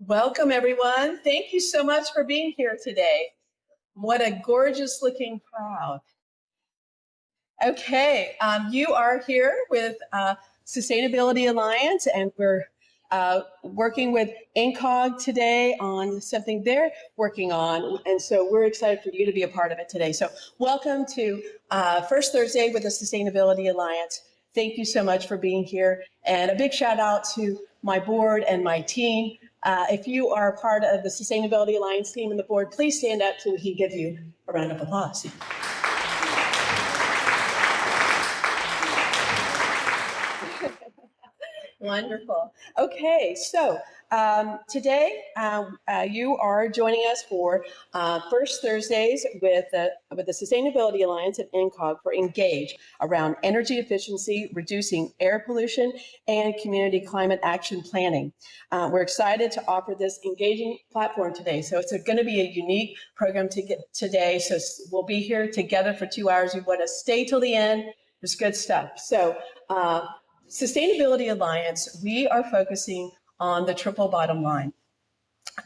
Welcome, everyone. Thank you so much for being here today. What a gorgeous looking crowd. Okay, you are here with Sustainability Alliance, and we're working with INCOG today on something they're working on. And so we're excited for you to be a part of it today. So welcome to First Thursday with the Sustainability Alliance. Thank you so much for being here. And a big shout out to my board and my team. If you are part of the Sustainability Alliance team and the board, please stand up so we can give you a round of applause. Wonderful. Okay, so today you are joining us for First Thursdays with the Sustainability Alliance at INCOG for Engage around energy efficiency, reducing air pollution, and community climate action planning. We're excited to offer this engaging platform today. So it's going to be a unique program today. So we'll be here together for 2 hours. You want to stay till the end. There's good stuff. So Sustainability Alliance, we are focusing on the triple bottom line.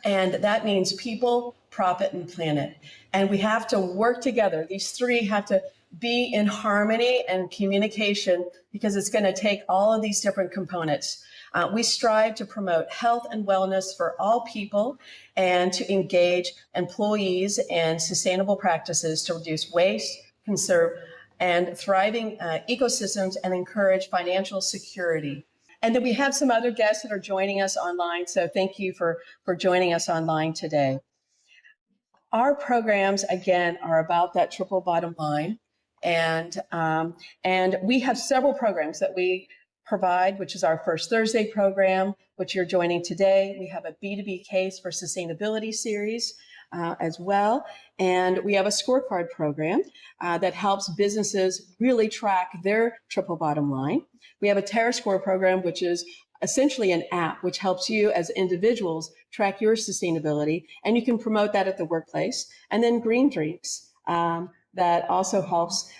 And that means people, profit, and planet. And we have to work together. These three have to be in harmony and communication because it's going to take all of these different components. We strive to promote health and wellness for all people and to engage employees in sustainable practices to reduce waste, conserve and thriving ecosystems and encourage financial security. And then we have some other guests that are joining us online. So thank you for joining us online today. Our programs, again, are about that triple bottom line. And we have several programs that we provide, which is our First Thursday program, which you're joining today. We have a B2B case for sustainability series as well. And we have a scorecard program that helps businesses really track their triple bottom line. We have a TerraScore program, which is essentially an app which helps you as individuals track your sustainability, and you can promote that at the workplace. And then Green Drinks that also helps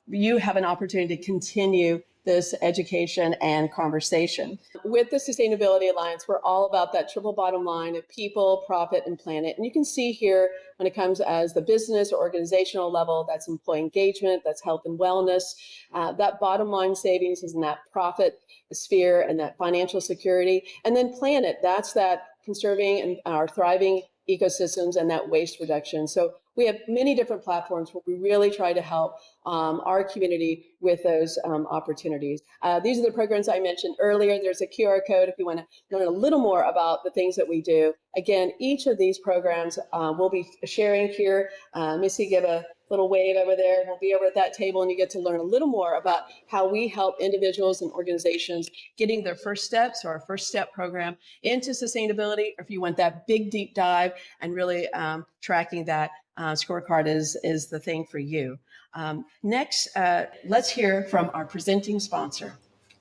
you have an opportunity to continue this education and conversation. With the Sustainability Alliance, we're all about that triple bottom line of people, profit, and planet. And you can see here when it comes as the business or organizational level, that's employee engagement, that's health and wellness. That bottom line savings is in that profit sphere and that financial security. And then planet, that's that conserving and our thriving ecosystems and that waste reduction. So we have many different platforms where we really try to help our community with those opportunities. These are the programs I mentioned earlier. There's a QR code if you want to learn a little more about the things that we do. Again, each of these programs we'll be sharing here. Missy, give a little wave over there. We'll be over at that table and you get to learn a little more about how we help individuals and organizations getting their first steps or our first step program into sustainability. Or if you want that big deep dive and really tracking that, scorecard is the thing for you. Next, let's hear from our presenting sponsor.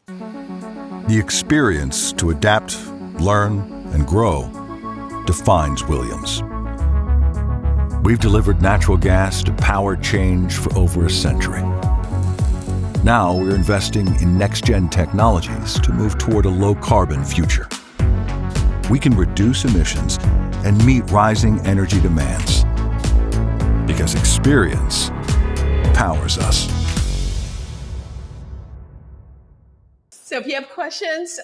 The experience to adapt, learn, and grow defines Williams. We've delivered natural gas to power change for over a century. Now we're investing in next-gen technologies to move toward a low-carbon future. We can reduce emissions and meet rising energy demands because experience powers us. So if you have questions,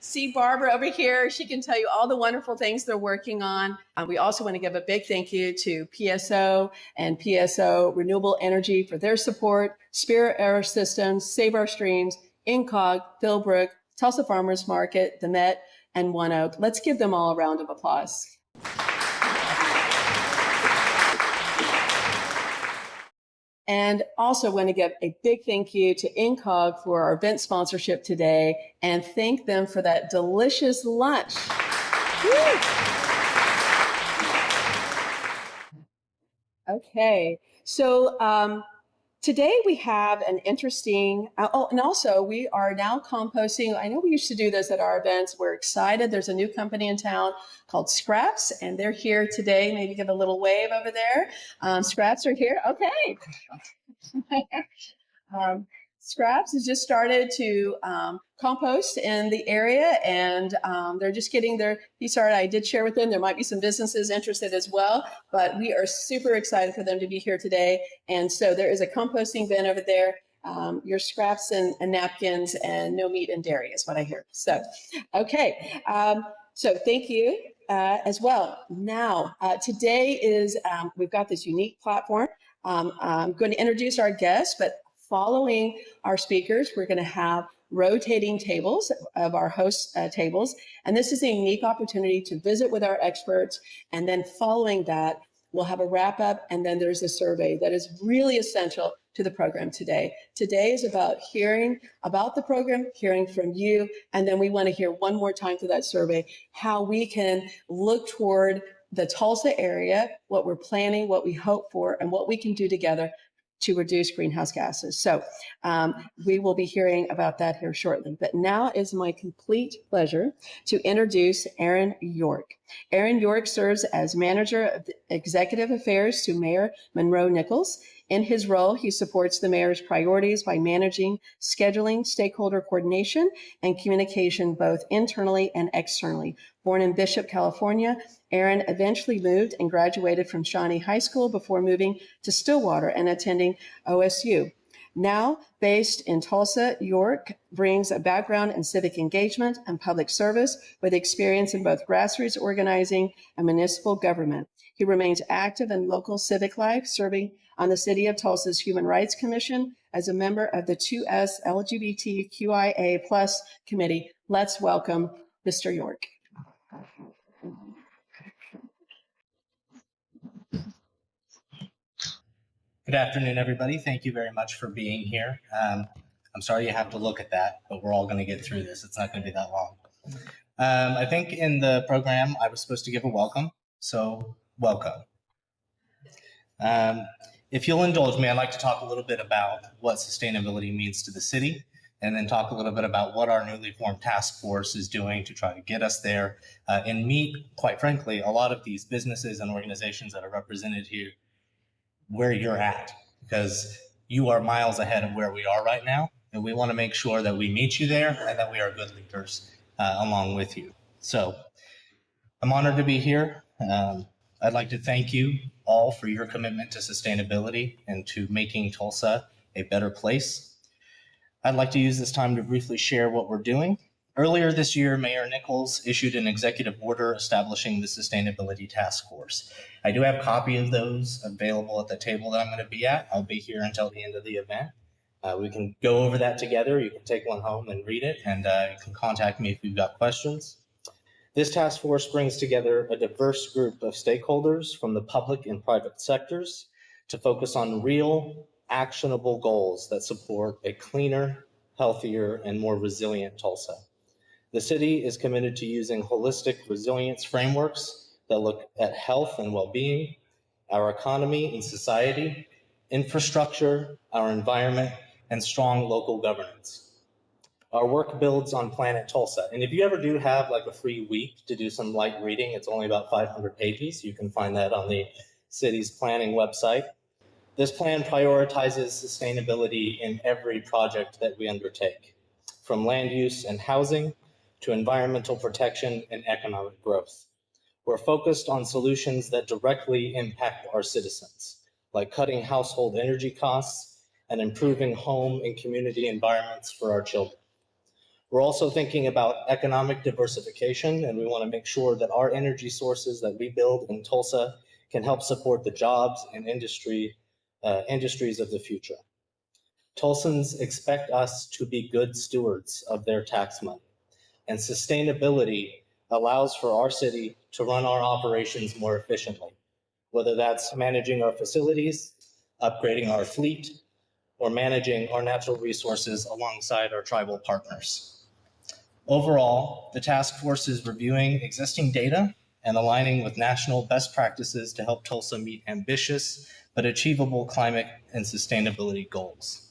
see Barbara over here. She can tell you all the wonderful things they're working on. We also want to give a big thank you to PSO and PSO Renewable Energy for their support, Spirit Air Systems, Save Our Streams, INCOG, Philbrook, Tulsa Farmers Market, the Met, and One Oak. Let's give them all a round of applause. And also want to give a big thank you to INCOG for our event sponsorship today and thank them for that delicious lunch. Woo! Okay, so today we have an interesting, and also we are now composting. I know we used to do this at our events. We're excited. There's a new company in town called Scraps, and they're here today. Maybe give a little wave over there. Scraps are here. Okay. Scraps has just started to compost in the area, and they're just getting their piece started. I did share with them there might be some businesses interested as well, but we are super excited for them to be here today. And so there is a composting bin over there. Your scraps and napkins, and no meat and dairy is what I hear. So, okay. So thank you as well. Now, today is, we've got this unique platform. I'm going to introduce our guests, but following our speakers, we're going to have rotating tables of our host tables. And this is a unique opportunity to visit with our experts. And then following that, we'll have a wrap up. And then there's a survey that is really essential to the program today. Today is about hearing about the program, hearing from you. And then we want to hear one more time through that survey how we can look toward the Tulsa area, what we're planning, what we hope for, and what we can do together to reduce greenhouse gases. So we will be hearing about that here shortly. But now is my complete pleasure to introduce Aaron York. Aaron York serves as Manager of Executive Affairs to Mayor Monroe Nichols. In his role, he supports the mayor's priorities by managing, scheduling, stakeholder coordination, and communication both internally and externally. Born in Bishop, California, Aaron eventually moved and graduated from Shawnee High School before moving to Stillwater and attending OSU. Now based in Tulsa, York brings a background in civic engagement and public service with experience in both grassroots organizing and municipal government. He remains active in local civic life, serving on the City of Tulsa's Human Rights Commission as a member of the 2S LGBTQIA+ committee. Let's welcome Mr. York. Good afternoon, everybody. Thank you very much for being here. I'm sorry you have to look at that, but we're all going to get through this. It's not going to be that long. I think in the program, I was supposed to give a welcome, so welcome. If you'll indulge me, I'd like to talk a little bit about what sustainability means to the city, and then talk a little bit about what our newly formed task force is doing to try to get us there and meet, quite frankly, a lot of these businesses and organizations that are represented here where you're at, because you are miles ahead of where we are right now, and we want to make sure that we meet you there and that we are good leaders along with you. So I'm honored to be here. I'd like to thank you all for your commitment to sustainability and to making Tulsa a better place. I'd like to use this time to briefly share what we're doing. Earlier this year, Mayor Nichols issued an executive order establishing the Sustainability Task Force. I do have a copy of those available at the table that I'm going to be at. I'll be here until the end of the event. We can go over that together. You can take one home and read it, and you can contact me if you've got questions. This task force brings together a diverse group of stakeholders from the public and private sectors to focus on real, actionable goals that support a cleaner, healthier, and more resilient Tulsa. The city is committed to using holistic resilience frameworks that look at health and well-being, our economy and society, infrastructure, our environment, and strong local governance. Our work builds on Planet Tulsa. And if you ever do have like a free week to do some light reading, it's only about 500 pages. You can find that on the city's planning website. This plan prioritizes sustainability in every project that we undertake, from land use and housing to environmental protection and economic growth. We're focused on solutions that directly impact our citizens, like cutting household energy costs and improving home and community environments for our children. We're also thinking about economic diversification, and we want to make sure that our energy sources that we build in Tulsa can help support the jobs and industries of the future. Tulsans expect us to be good stewards of their tax money, and sustainability allows for our city to run our operations more efficiently, whether that's managing our facilities, upgrading our fleet, or managing our natural resources alongside our tribal partners. Overall, the task force is reviewing existing data and aligning with national best practices to help Tulsa meet ambitious but achievable climate and sustainability goals.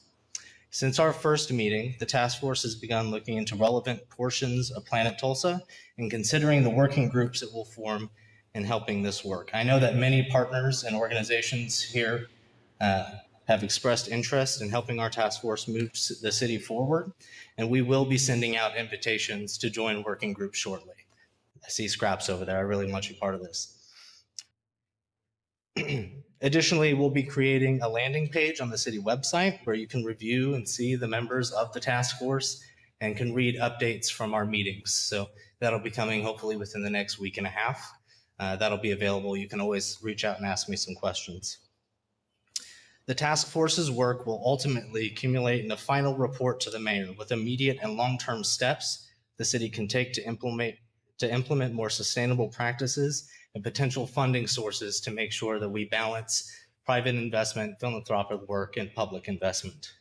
Since our first meeting, the task force has begun looking into relevant portions of Planet Tulsa and considering the working groups it will form in helping this work. I know that many partners and organizations here have expressed interest in helping our task force move the city forward, and we will be sending out invitations to join working groups shortly. I see Scraps over there. I really want you part of this. Additionally, we'll be creating a landing page on the city website where you can review and see the members of the task force and can read updates from our meetings. So that'll be coming hopefully within the next week and a half. That'll be available. You can always reach out and ask me some questions. The task force's work will ultimately accumulate in a final report to the mayor with immediate and long-term steps the city can take to implement more sustainable practices and potential funding sources to make sure that we balance private investment, philanthropic work, and public investment.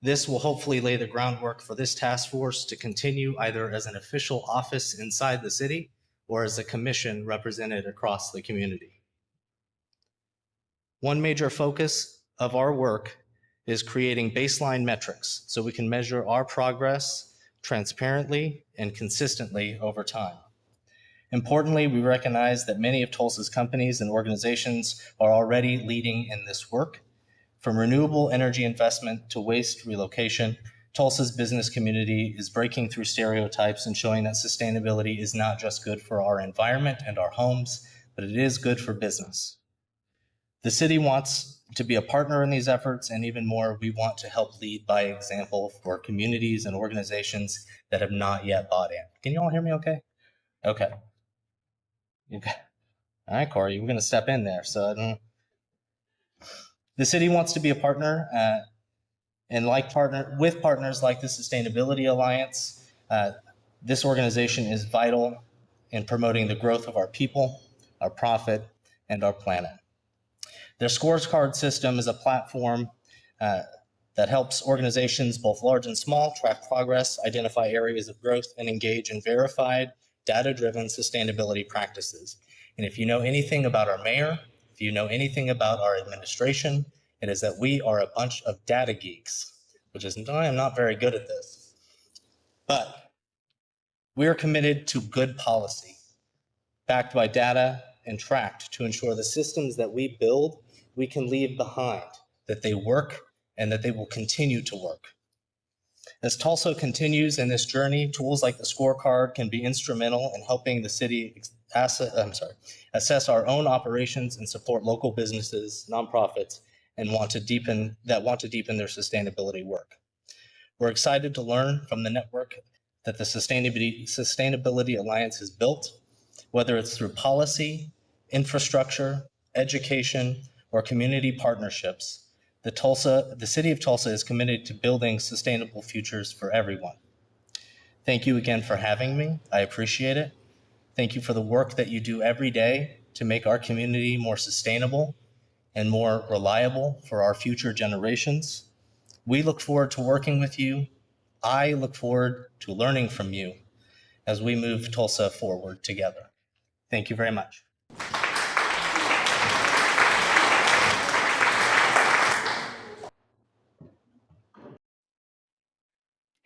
This will hopefully lay the groundwork for this task force to continue either as an official office inside the city or as a commission represented across the community. One major focus of our work is creating baseline metrics so we can measure our progress transparently and consistently over time. Importantly, we recognize that many of Tulsa's companies and organizations are already leading in this work. From renewable energy investment to waste relocation, Tulsa's business community is breaking through stereotypes and showing that sustainability is not just good for our environment and our homes, but it is good for business. The city wants to be a partner in these efforts, and even more, we want to help lead by example for communities and organizations that have not yet bought in. Can you all hear me okay? Okay. Okay. All right, Corey, we're going to step in there. So the city wants to be a partner with partners like the Sustainability Alliance. This organization is vital in promoting the growth of our people, our profit, and our planet. Their scorecard system is a platform that helps organizations, both large and small, track progress, identify areas of growth, and engage in verified, data-driven sustainability practices. And if you know anything about our mayor, if you know anything about our administration, it is that we are a bunch of data geeks, which is, I am not very good at this. But we are committed to good policy, backed by data and tracked to ensure the systems that we build, we can leave behind, that they work and that they will continue to work. As Tulsa continues in this journey, tools like the scorecard can be instrumental in helping the city assess our own operations and support local businesses, nonprofits, and want to deepen their sustainability work. We're excited to learn from the network that the Sustainability Alliance has built, whether it's through policy, infrastructure, education, or community partnerships. The city of Tulsa is committed to building sustainable futures for everyone. Thank you again for having me. I appreciate it. Thank you for the work that you do every day to make our community more sustainable and more reliable for our future generations. We look forward to working with you. I look forward to learning from you as we move Tulsa forward together. Thank you very much.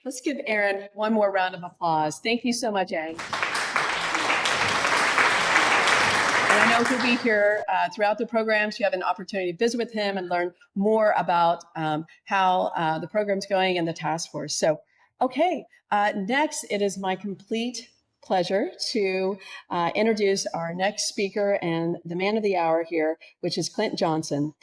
Let's give Aaron one more round of applause. Thank you so much, Aaron. And I know he'll be here throughout the programs. You have an opportunity to visit with him and learn more about how the program's going and the task force. So, okay, next it is my complete pleasure to introduce our next speaker and the man of the hour here, which is Clint Johnson.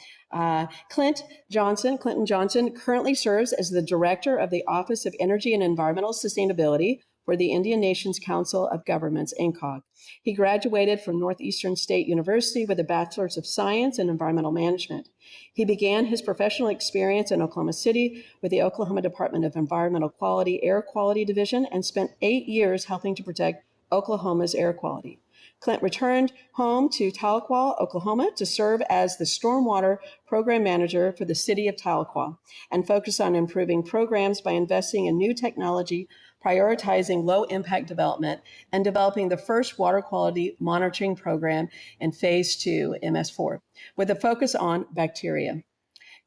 Clinton Johnson currently serves as the Director of the Office of Energy and Environmental Sustainability for the Indian Nations Council of Governments, INCOG. He graduated from Northeastern State University with a Bachelor's of Science in Environmental Management. He began his professional experience in Oklahoma City with the Oklahoma Department of Environmental Quality Air Quality Division and spent 8 years helping to protect Oklahoma's air quality. Clint returned home to Tahlequah, Oklahoma, to serve as the Stormwater Program Manager for the city of Tahlequah and focus on improving programs by investing in new technology, prioritizing low-impact development, and developing the first water quality monitoring program in Phase 2, MS4, with a focus on bacteria.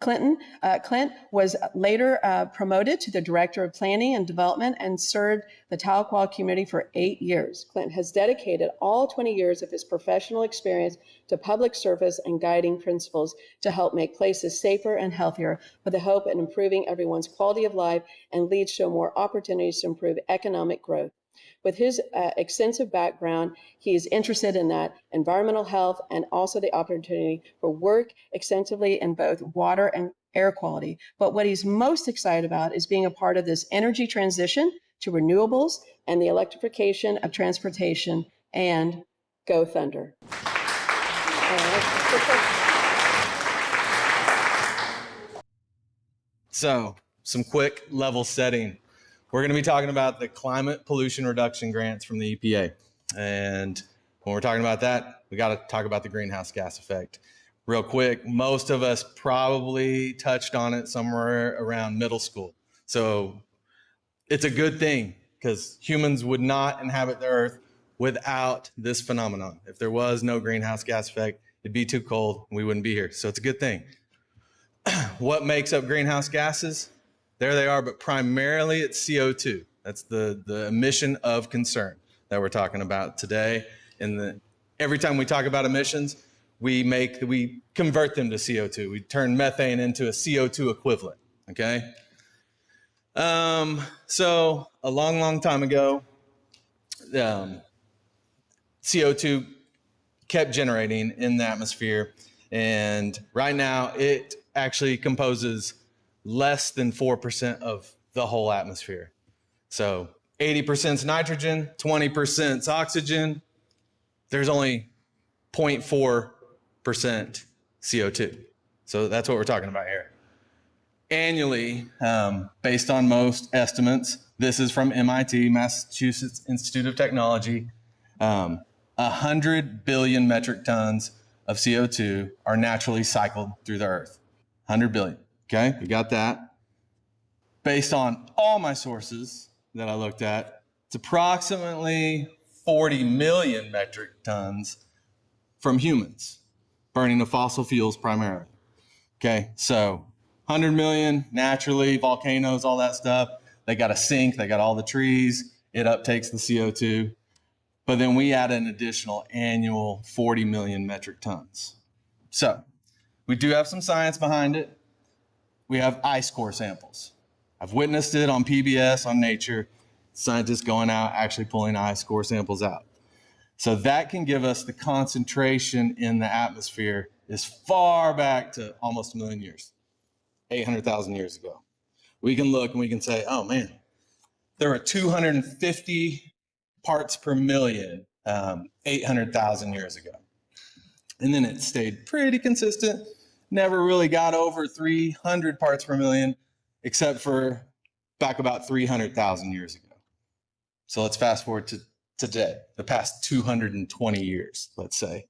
Clint was later promoted to the Director of Planning and Development and served the Tahlequah community for 8 years. Clint has dedicated all 20 years of his professional experience to public service and guiding principles to help make places safer and healthier with the hope in improving everyone's quality of life and leads to more opportunities to improve economic growth. With his extensive background, he is interested in that environmental health and also the opportunity for work extensively in both water and air quality. But what he's most excited about is being a part of this energy transition to renewables and the electrification of transportation, and go Thunder. So, some quick level setting. We're going to be talking about the climate pollution reduction grants from the EPA. And when we're talking about that, we got to talk about the greenhouse gas effect. Real quick, most of us probably touched on it somewhere around middle school. So it's a good thing because humans would not inhabit the earth without this phenomenon. If there was no greenhouse gas effect, it'd be too cold and we wouldn't be here. So it's a good thing. What makes up greenhouse gases? There they are, but primarily it's CO2. That's the emission of concern that we're talking about today. And every time we talk about emissions, we convert them to CO2. We turn methane into a CO2 equivalent, okay? So a long time ago, CO2 kept generating in the atmosphere. And right now it actually composes less than 4% of the whole atmosphere. So 80% is nitrogen, 20% is oxygen. There's only 0.4% CO2. So that's what we're talking about here. Annually, based on most estimates, this is from MIT, Massachusetts Institute of Technology, 100 billion metric tons of CO2 are naturally cycled through the earth. 100 billion. Okay, we got that. Based on all my sources that I looked at, it's approximately 40 million metric tons from humans, burning the fossil fuels primarily. Okay, so 100 million naturally, volcanoes, all that stuff. They got a sink, they got all the trees, it uptakes the CO2. But then we add an additional annual 40 million metric tons. So we do have some science behind it. We have ice core samples. I've witnessed it on PBS, on Nature, scientists going out, actually pulling ice core samples out. So that can give us the concentration in the atmosphere as far back to almost 1 million years, 800,000 years ago. We can look and we can say, oh man, there were 250 parts per million 800,000 years ago. And then it stayed pretty consistent. Never really got over 300 parts per million, except for back about 300,000 years ago. So let's fast forward to today, the past 220 years, let's say.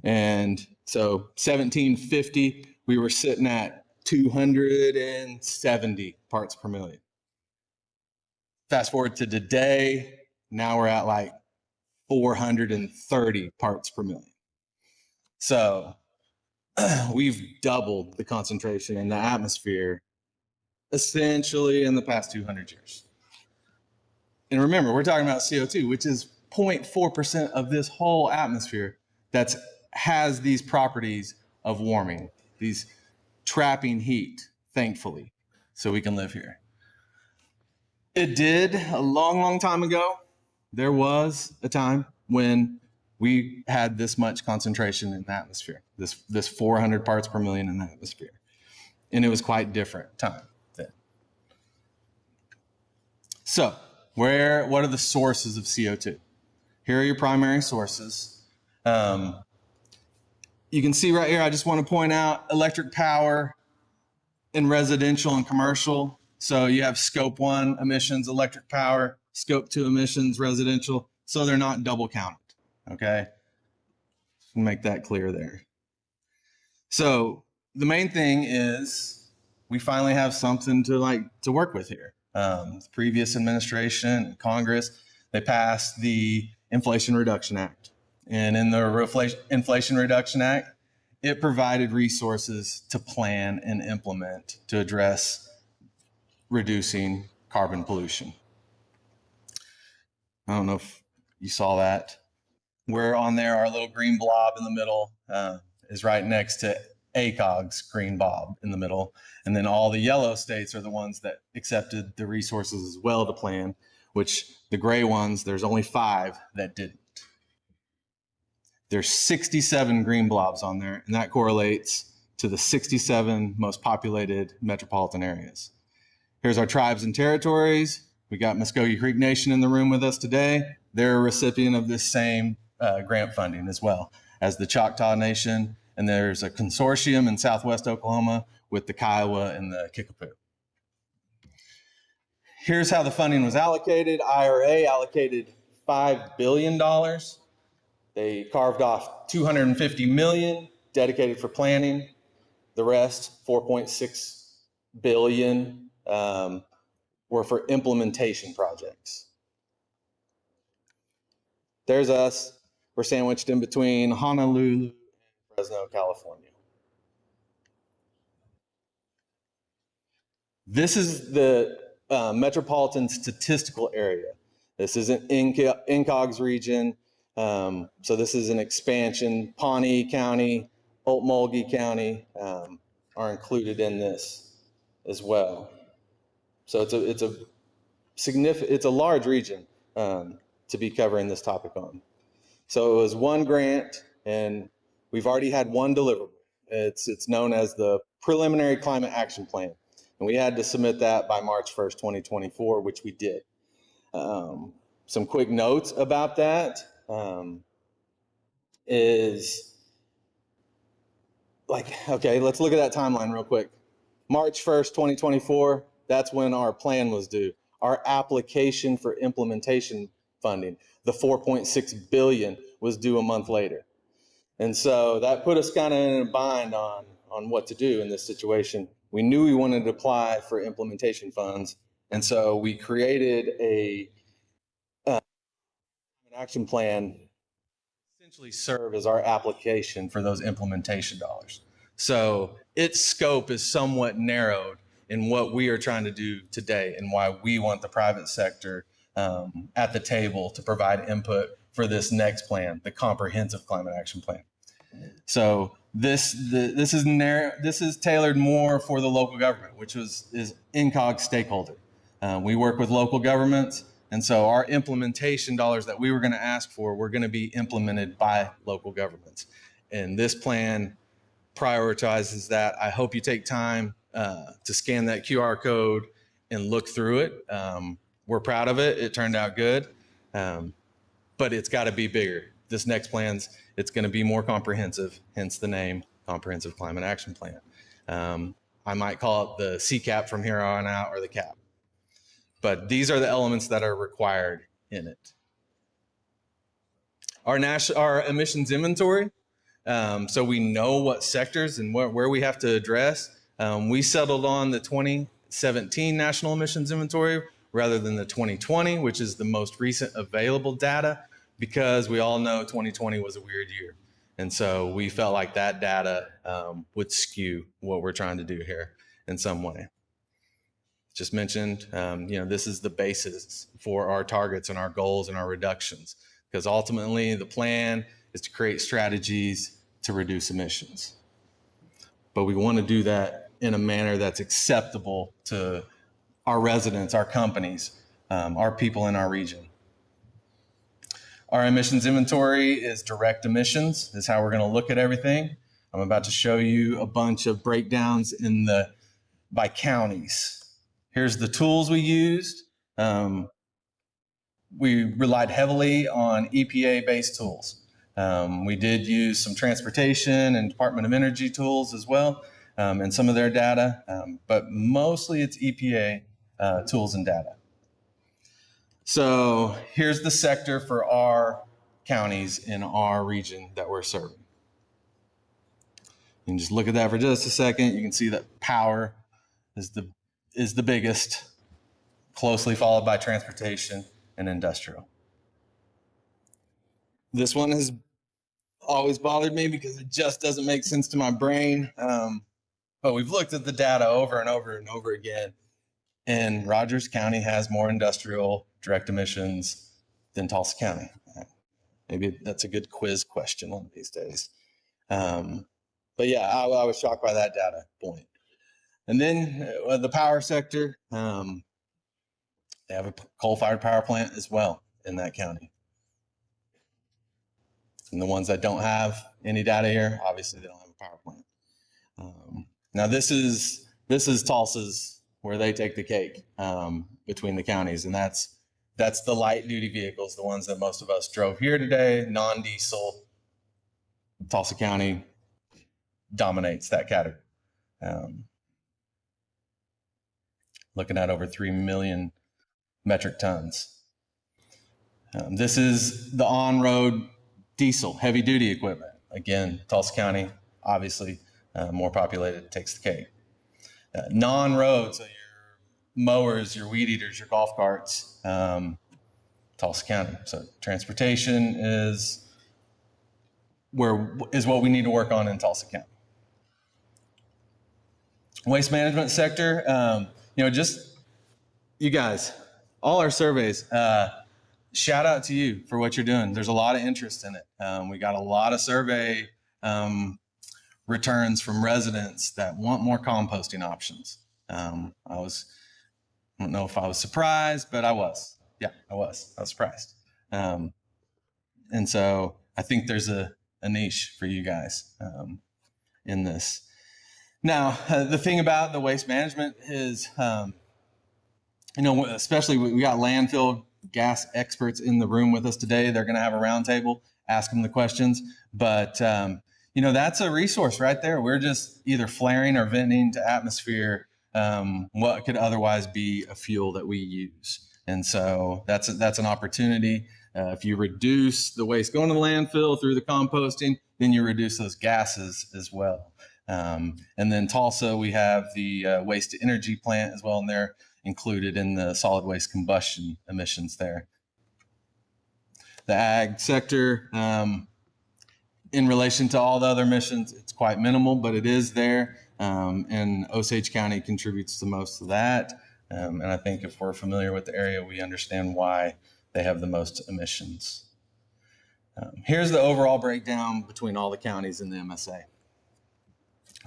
And so 1750, we were sitting at 270 parts per million. Fast forward to today, now we're at like 430 parts per million. So we've doubled the concentration in the atmosphere essentially in the past 200 years. And remember, we're talking about CO2, which is 0.4% of this whole atmosphere that has these properties of warming, these trapping heat, thankfully, so we can live here. It did a long time ago. There was a time when we had this much concentration in the atmosphere, this 400 parts per million in the atmosphere. And it was quite different time then. So what are the sources of CO2? Here are your primary sources. You can see right here, I just want to point out electric power in residential and commercial. So you have scope 1 emissions, electric power, scope 2 emissions, residential. So they're not double counted. Okay, make that clear there. So the main thing is we finally have something to work with here. The previous administration, Congress, they passed the Inflation Reduction Act. And in the Inflation Reduction Act, it provided resources to plan and implement to address reducing carbon pollution. I don't know if you saw that. We're on there, our little green blob in the middle is right next to INCOG's green blob in the middle. And then all the yellow states are the ones that accepted the resources as well to plan, which the gray ones, there's only 5 that didn't. There's 67 green blobs on there, and that correlates to the 67 most populated metropolitan areas. Here's our tribes and territories. We got Muskogee Creek Nation in the room with us today. They're a recipient of this same grant funding as well as the Choctaw Nation. And there's a consortium in Southwest Oklahoma with the Kiowa and the Kickapoo. Here's how the funding was allocated. IRA allocated $5 billion. They carved off $250 million dedicated for planning. The rest, $4.6 billion, were for implementation projects. There's us. We're sandwiched in between Honolulu and Fresno, California. This is the metropolitan statistical area. This isn't INCOG's region. So this is an expansion. Pawnee County, Okmulgee County are included in this as well. So it's a large region to be covering this topic on. So it was one grant, and we've already had one deliverable. It's known as the Preliminary Climate Action Plan, and we had to submit that by March 1st, 2024, which we did. Some quick notes about that is okay, let's look at that timeline real quick. March 1st, 2024, that's when our plan was due. Our application for implementation funding, the $4.6 billion, was due a month later. And so that put us kind of in a bind on what to do in this situation. We knew we wanted to apply for implementation funds, and so we created a action plan essentially serve as our application for those implementation dollars. So its scope is somewhat narrowed in what we are trying to do today and why we want the private sector at the table to provide input for this next plan, the Comprehensive Climate Action Plan. So this is tailored more for the local government, which is INCOG Stakeholder. We work with local governments, and so our implementation dollars that we were going to ask for were going to be implemented by local governments. And this plan prioritizes that. I hope you take time to scan that QR code and look through it. We're proud of it. It turned out good, but it's got to be bigger. This next plan's, it's going to be more comprehensive, hence the name Comprehensive Climate Action Plan. I might call it the CCAP from here on out, or the CAP. But these are the elements that are required in it. Our emissions inventory, so we know what sectors and where we have to address. We settled on the 2017 National Emissions Inventory rather than the 2020, which is the most recent available data, because we all know 2020 was a weird year. And so we felt like that data would skew what we're trying to do here in some way. Just mentioned, this is the basis for our targets and our goals and our reductions, because ultimately the plan is to create strategies to reduce emissions. But we want to do that in a manner that's acceptable to our residents, our companies, our people in our region. Our emissions inventory is direct emissions, is how we're going to look at everything. I'm about to show you a bunch of breakdowns by counties. Here's the tools we used. We relied heavily on EPA-based tools. We did use some transportation and Department of Energy tools as well, and some of their data, but mostly it's EPA tools and data. So here's the sector for our counties in our region that we're serving. You can just look at that for just a second. You can see that power is the biggest, closely followed by transportation and industrial. This one is always bothered me because it just doesn't make sense to my brain. But we've looked at the data over and over and over again, and Rogers County has more industrial direct emissions than Tulsa County. Maybe that's a good quiz question one of these days. But yeah, I was shocked by that data point. And then the power sector, they have a coal-fired power plant as well in that county. And the ones that don't have any data here, obviously they don't have a power plant. Now this is Tulsa's, where they take the cake between the counties, and that's the light duty vehicles, the ones that most of us drove here today, non-diesel. Tulsa County dominates that category. Looking at over 3 million metric tons. This is the on-road diesel, heavy duty equipment. Again, Tulsa County, obviously more populated, takes the cake. Non-road, so your mowers, your weed eaters, your golf carts, Tulsa County. So transportation is what we need to work on in Tulsa County. Waste management sector, just you guys, all our surveys, shout out to you for what you're doing. There's a lot of interest in it. We got a lot of survey returns from residents that want more composting options. I don't know if I was surprised, but I was. Yeah, I was surprised. And so I think there's a niche for you guys in this. Now, the thing about the waste management is, especially we got landfill gas experts in the room with us today. They're going to have a roundtable, ask them the questions. But, that's a resource right there. We're just either flaring or venting to atmosphere what could otherwise be a fuel that we use. And so that's an opportunity. If you reduce the waste going to the landfill through the composting, then you reduce those gases as well. And then Tulsa, we have the waste to energy plant as well, and they're included in the solid waste combustion emissions there. The ag sector, in relation to all the other emissions, it's quite minimal, but it is there. And Osage County contributes the most to that. And I think if we're familiar with the area, we understand why they have the most emissions. Here's the overall breakdown between all the counties in the MSA.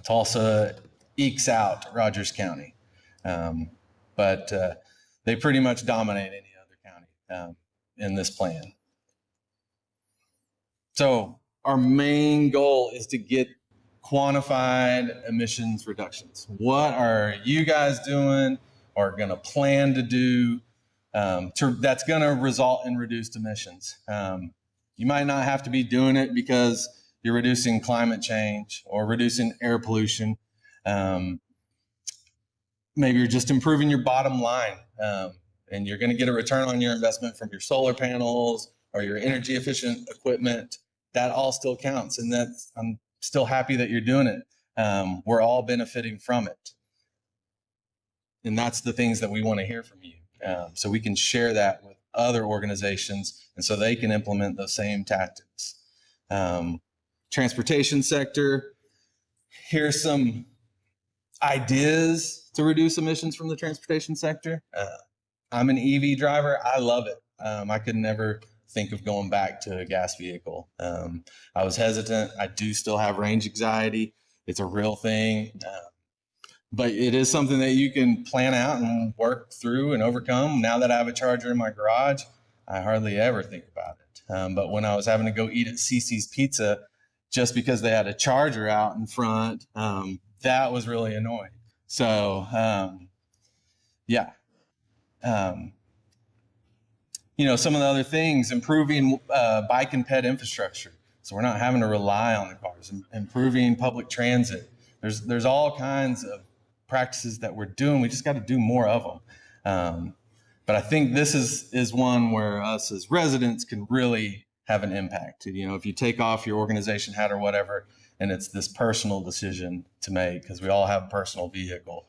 Tulsa ekes out Rogers County, but they pretty much dominate any other county in this plan. So our main goal is to get quantified emissions reductions. What are you guys doing or going to plan to do that's going to result in reduced emissions? You might not have to be doing it because you're reducing climate change or reducing air pollution. Maybe you're just improving your bottom line, and you're going to get a return on your investment from your solar panels or your energy efficient equipment. That all still counts, and I'm still happy that you're doing it. We're all benefiting from it, and that's the things that we want to hear from you, so we can share that with other organizations, and so they can implement those same tactics. Transportation sector, here's some ideas to reduce emissions from the transportation sector. I'm an EV driver. I love it. I could never think of going back to a gas vehicle. I was hesitant. I do still have range anxiety. It's a real thing. But it is something that you can plan out and work through and overcome. Now that I have a charger in my garage, I hardly ever think about it. But when I was having to go eat at CC's Pizza, just because they had a charger out in front, that was really annoying. So, yeah. Some of the other things, improving bike and ped infrastructure. So we're not having to rely on the cars, improving public transit. There's all kinds of practices that we're doing. We just got to do more of them. But I think this is one where us as residents can really have an impact. If you take off your organization hat or whatever, and it's this personal decision to make, because we all have a personal vehicle,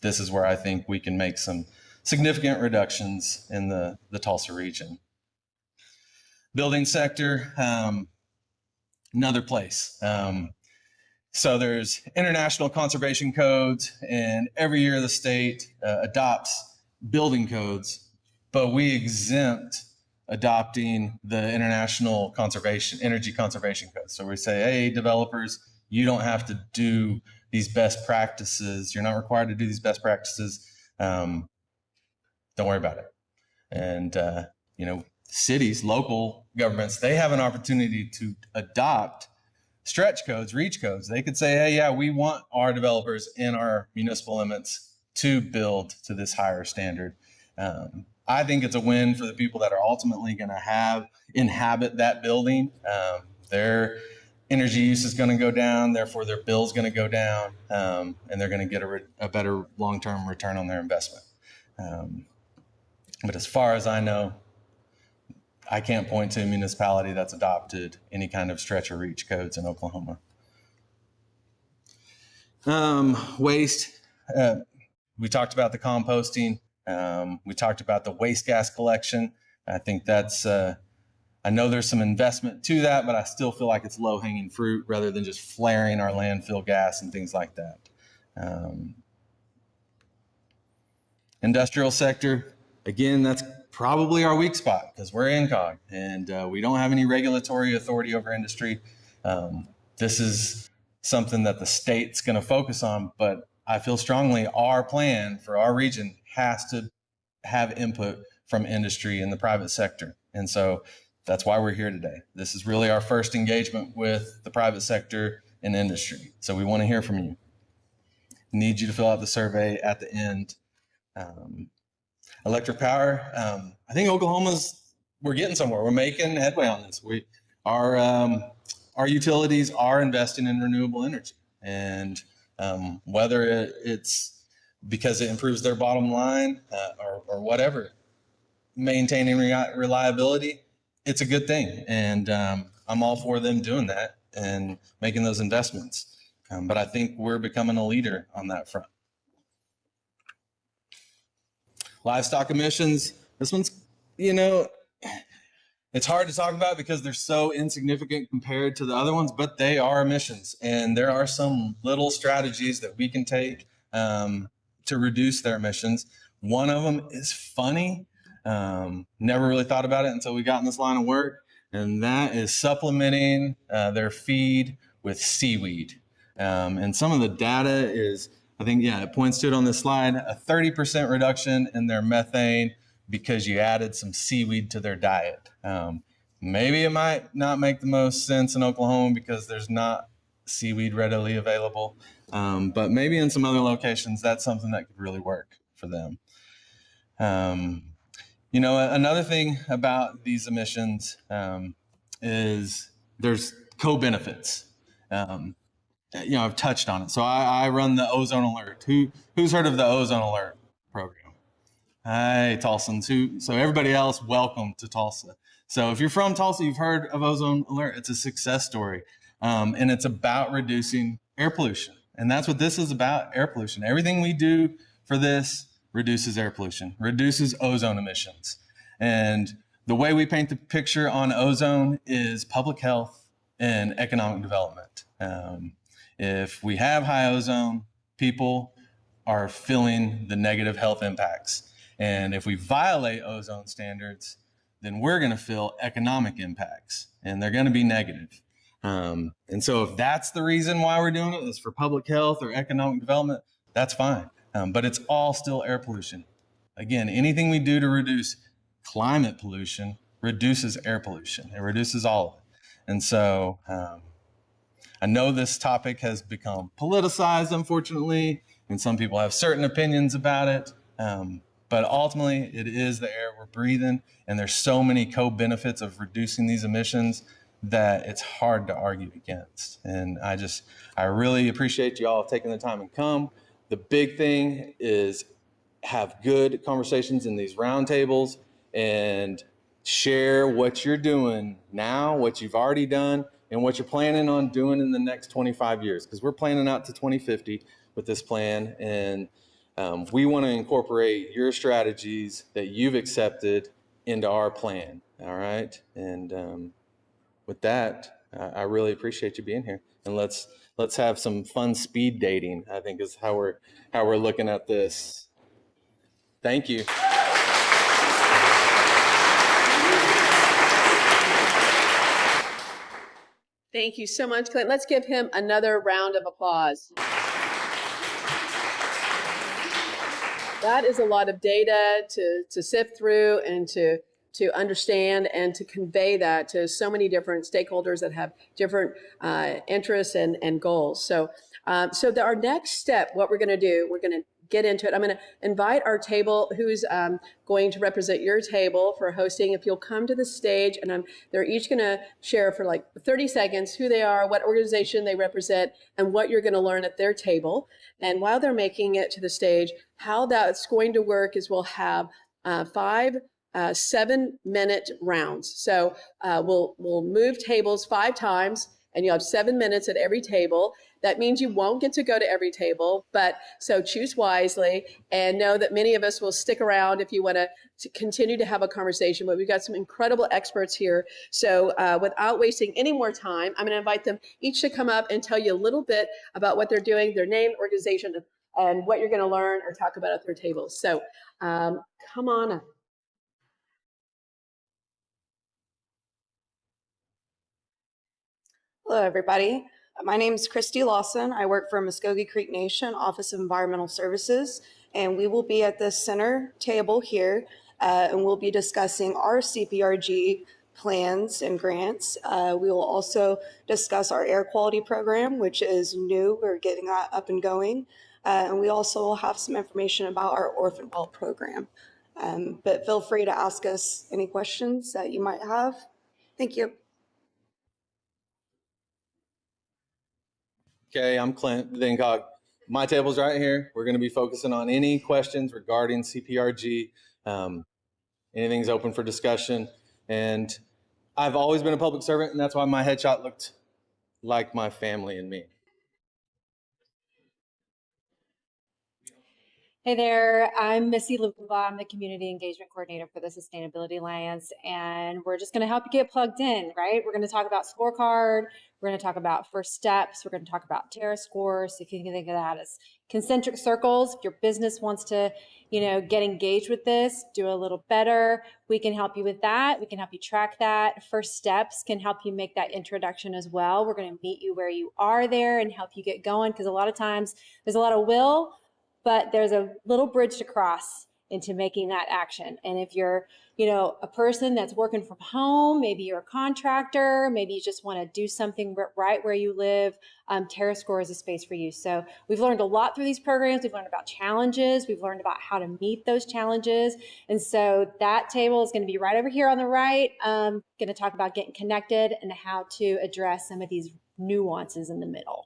this is where I think we can make some significant reductions in the Tulsa region. Building sector, another place. So there's international conservation codes, and every year the state adopts building codes, but we exempt adopting the international energy conservation codes. So we say, hey, developers, you don't have to do these best practices. You're not required to do these best practices. Don't worry about it. And, cities, local governments, they have an opportunity to adopt stretch codes, reach codes. They could say, hey, yeah, we want our developers in our municipal limits to build to this higher standard. I think it's a win for the people that are ultimately going to inhabit that building. Their energy use is going to go down, therefore their bill's going to go down, and they're going to get a better long-term return on their investment. But as far as I know, I can't point to a municipality that's adopted any kind of stretch or reach codes in Oklahoma. Waste. We talked about the composting. We talked about the waste gas collection. I think that's, I know there's some investment to that, but I still feel like it's low-hanging fruit rather than just flaring our landfill gas and things like that. Industrial sector, again, that's probably our weak spot because we're INCOG and we don't have any regulatory authority over industry. This is something that the state's going to focus on, but I feel strongly our plan for our region has to have input from industry and the private sector. And so that's why we're here today. This is really our first engagement with the private sector and industry. So we want to hear from you. Need you to fill out the survey at the end. Electric power. I think we're getting somewhere. We're making headway on this. Our utilities are investing in renewable energy, and whether it's because it improves their bottom line or whatever, maintaining reliability, it's a good thing. And I'm all for them doing that and making those investments. But I think we're becoming a leader on that front. Livestock emissions. This one's, it's hard to talk about because they're so insignificant compared to the other ones, but they are emissions. And there are some little strategies that we can take to reduce their emissions. One of them is funny. Never really thought about it until we got in this line of work. And that is supplementing their feed with seaweed. And some of the data is, I think, it points to it on this slide, a 30% reduction in their methane because you added some seaweed to their diet. Maybe it might not make the most sense in Oklahoma because there's not seaweed readily available. But maybe in some other locations, that's something that could really work for them. Another thing about these emissions is there's co-benefits. I've touched on it. So I run the Ozone Alert. Who's heard of the Ozone Alert program? Hi, Tulsans. So everybody else, welcome to Tulsa. So if you're from Tulsa, you've heard of Ozone Alert. It's a success story. And it's about reducing air pollution. And that's what this is about, air pollution. Everything we do for this reduces air pollution, reduces ozone emissions. And the way we paint the picture on ozone is public health and economic development. If we have high ozone, people are feeling the negative health impacts. And if we violate ozone standards, then we're going to feel economic impacts, and they're going to be negative. And so if that's the reason why we're doing it, is for public health or economic development, that's fine. But it's all still air pollution. Again, anything we do to reduce climate pollution reduces air pollution. It reduces all of it. And so I know this topic has become politicized, unfortunately, and some people have certain opinions about it. But ultimately, it is the air we're breathing, and there's so many co-benefits of reducing these emissions that it's hard to argue against. And I really appreciate you all taking the time and come. The big thing is have good conversations in these roundtables and share what you're doing now, what you've already done, and what you're planning on doing in the next 25 years. Because we're planning out to 2050 with this plan, and we want to incorporate your strategies that you've accepted into our plan. All right. And with that, I really appreciate you being here, and let's have some fun speed dating. I think is how we're looking at this. Thank you. Thank you so much, Clint. Let's give him another round of applause. That is a lot of data to sift through and to understand and to convey that to so many different stakeholders that have different interests and goals. So, our next step, what we're going to do, we're going to get into it. I'm going to invite our table, who's going to represent your table for hosting. If you'll come to the stage, and they're each going to share for like 30 seconds who they are, what organization they represent, and what you're going to learn at their table. And while they're making it to the stage, how that's going to work is we'll have 5 7-minute rounds. So we'll move tables 5 times, and you'll have 7 minutes at every table. That means you won't get to go to every table, but so choose wisely and know that many of us will stick around if you want to continue to have a conversation. But we've got some incredible experts here. So without wasting any more time, I'm going to invite them each to come up and tell you a little bit about what they're doing, their name, organization, and what you're going to learn or talk about at their tables. So come on up. Hello, everybody. My name is Christy Lawson. I work for Muskogee Creek Nation Office of Environmental Services, and we will be at this center table here, and we'll be discussing our CPRG plans and grants. We will also discuss our air quality program, which is new. We're getting that up and going. And we also will have some information about our orphan well program. But feel free to ask us any questions that you might have. Thank you. Okay, I'm Clint with INCOG. My table's right here. We're going to be focusing on any questions regarding CPRG. Anything's open for discussion. And I've always been a public servant, and that's why my headshot looked like my family and me. Hey there, I'm Missy Lukova. I'm the Community Engagement Coordinator for the Sustainability Alliance, and we're just going to help you get plugged in, right? We're going to talk about scorecard, we're going to talk about first steps, we're going to talk about Terra scores. If you can think of that as concentric circles, if your business wants to, get engaged with this, do a little better, we can help you with that. We can help you track that. First steps can help you make that introduction as well. We're going to meet you where you are there and help you get going, because a lot of times there's a lot of will, but there's a little bridge to cross into making that action. And if you're, a person that's working from home, maybe you're a contractor, maybe you just want to do something right where you live, TerraScore is a space for you. So we've learned a lot through these programs. We've learned about challenges. We've learned about how to meet those challenges. And so that table is going to be right over here on the right. Going to talk about getting connected and how to address some of these nuances in the middle.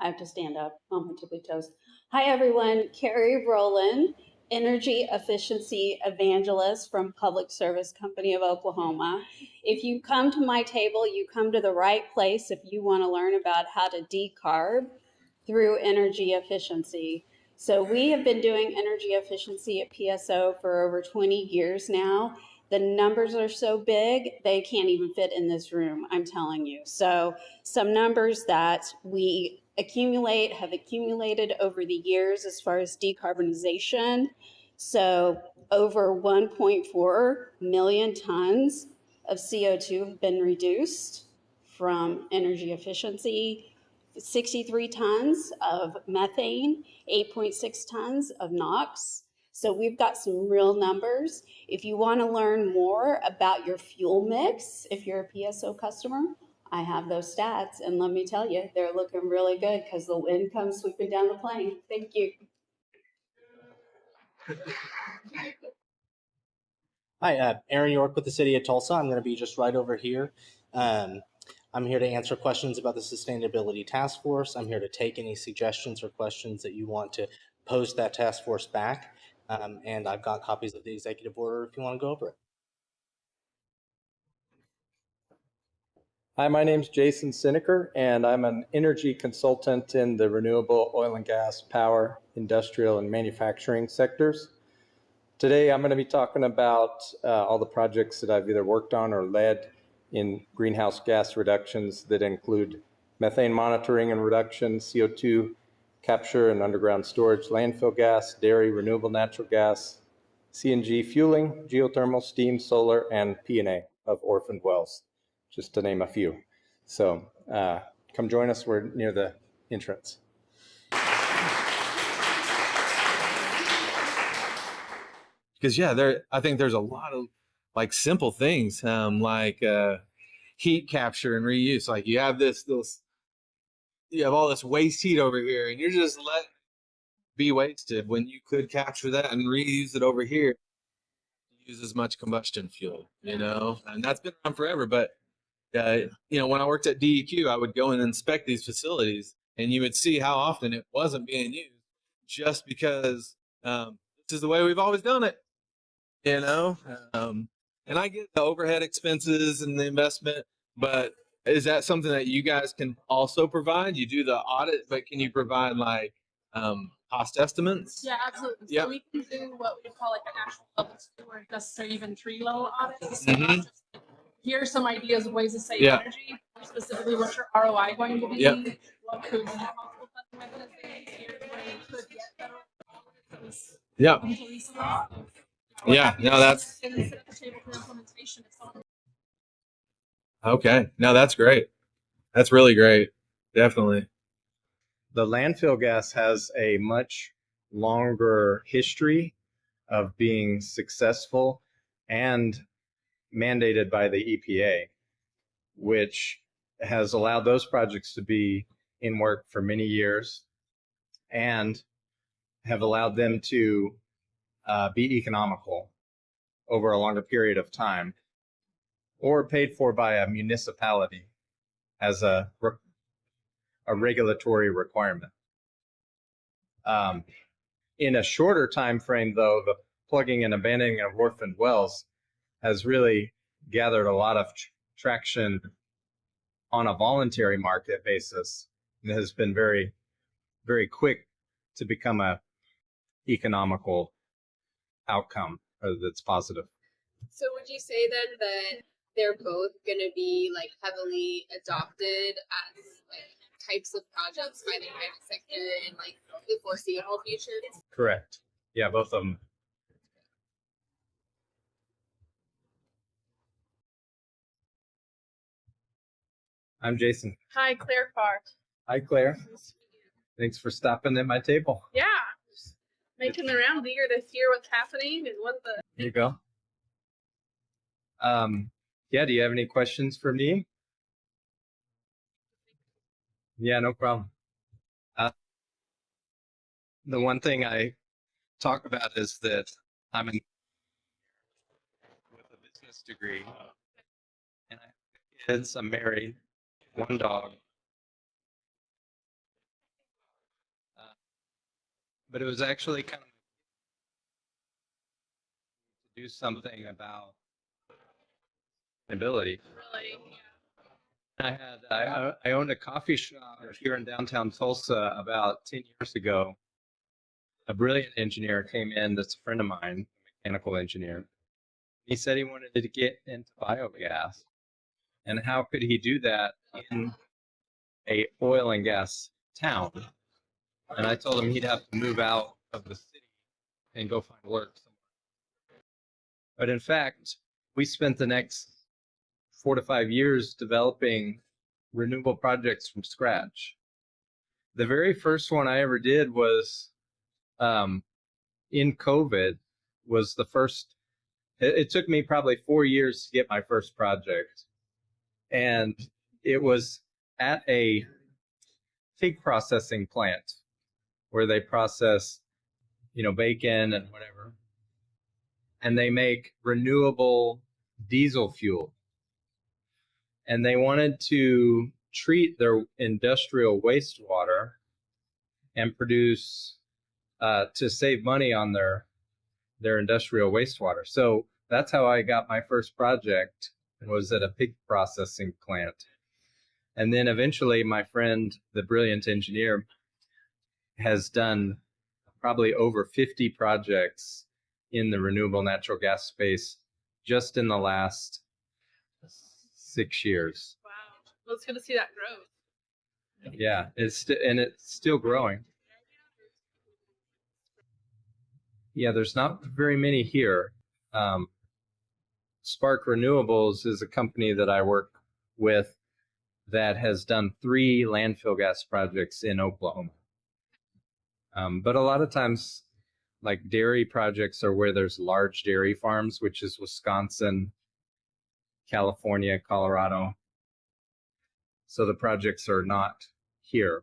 I have to stand up on my tippy toes. Hi, everyone. Carrie Rowland, Energy Efficiency Evangelist from Public Service Company of Oklahoma. If you come to my table, you come to the right place if you want to learn about how to decarb through energy efficiency. So we have been doing energy efficiency at PSO for over 20 years now. The numbers are so big, they can't even fit in this room, I'm telling you. So some numbers that we have accumulated over the years as far as decarbonization. So over 1.4 million tons of CO2 have been reduced from energy efficiency, 63 tons of methane, 8.6 tons of NOx. So we've got some real numbers. If you want to learn more about your fuel mix, if you're a PSO customer, I have those stats, and let me tell you, they're looking really good because the wind comes sweeping down the plain. Thank you. Hi, Aaron York with the City of Tulsa. I'm going to be just right over here. I'm here to answer questions about the Sustainability Task Force. I'm here to take any suggestions or questions that you want to pose that task force back. And I've got copies of the executive order if you want to go over it. Hi, my name is Jason Sineker, and I'm an energy consultant in the renewable oil and gas, power, industrial, and manufacturing sectors. Today, I'm going to be talking about all the projects that I've either worked on or led in greenhouse gas reductions that include methane monitoring and reduction, CO2 capture and underground storage, landfill gas, dairy, renewable natural gas, CNG fueling, geothermal, steam, solar, and P&A of orphaned wells, just to name a few. So come join us. We're near the entrance. Because I think there's a lot of like simple things, like heat capture and reuse. Like you have you have all this waste heat over here, and you're just letting it be wasted when you could capture that and reuse it over here. Use as much combustion fuel, and that's been around forever. But when I worked at DEQ, I would go and inspect these facilities, and you would see how often it wasn't being used, just because this is the way we've always done it. And I get the overhead expenses and the investment, but is that something that you guys can also provide? You do the audit, but can you provide like cost estimates? Yeah, absolutely. Yep. So we can do what we call like a national public steward, necessary even tree level audits. Mhm. Not just like, here are some ideas of ways to save Yeah. energy. Specifically, what's your ROI going to be? Yep. What could be possible funding mechanisms? Here's where you could get federal dollars. Yep. Yeah, no, that's and then set up the table for implementation. It's all okay. No, that's great. That's really great. Definitely. The landfill gas has a much longer history of being successful and mandated by the EPA, which has allowed those projects to be in work for many years and have allowed them to be economical over a longer period of time, or paid for by a municipality as a regulatory requirement. In a shorter time frame, though, the plugging and abandoning of orphaned wells has really gathered a lot of traction on a voluntary market basis, and has been very, very quick to become a economical outcome that's positive. So would you say then that they're both going to be like heavily adopted as like types of projects by the private sector in like the foreseeable future? Correct. Yeah, both of them. I'm Jason. Hi, Claire Carr. Hi, Claire. Thanks for stopping at my table. Yeah. Just making the round, eager to hear what's happening and what the. There you go. Yeah, do you have any questions for me? Yeah, no problem. The one thing I talk about is that I'm with a business degree, and I have kids. I'm married, one dog. But it was actually kind of to do something about sustainability. Really? I owned a coffee shop here in downtown Tulsa about 10 years ago. A brilliant engineer came in that's a friend of mine, a mechanical engineer. He said he wanted to get into biogas. And how could he do that in a oil and gas town? And I told him he'd have to move out of the city and go find work somewhere. But in fact, we spent the next 4 to 5 years developing renewable projects from scratch. The very first one I ever did was in COVID, was the first. It took me probably 4 years to get my first project. And it was at a pig processing plant where they process, bacon and whatever. And they make renewable diesel fuel. And they wanted to treat their industrial wastewater and produce to save money on their industrial wastewater. So that's how I got my first project, was at a pig processing plant. And then eventually my friend, the brilliant engineer, has done probably over 50 projects in the renewable natural gas space just in the last 6 years. Wow. Well, it's good to see that growth. Yeah, and it's still growing. Yeah, there's not very many here. Spark Renewables is a company that I work with that has done 3 landfill gas projects in Oklahoma. But a lot of times, like dairy projects are where there's large dairy farms, which is Wisconsin, California, Colorado. So the projects are not here.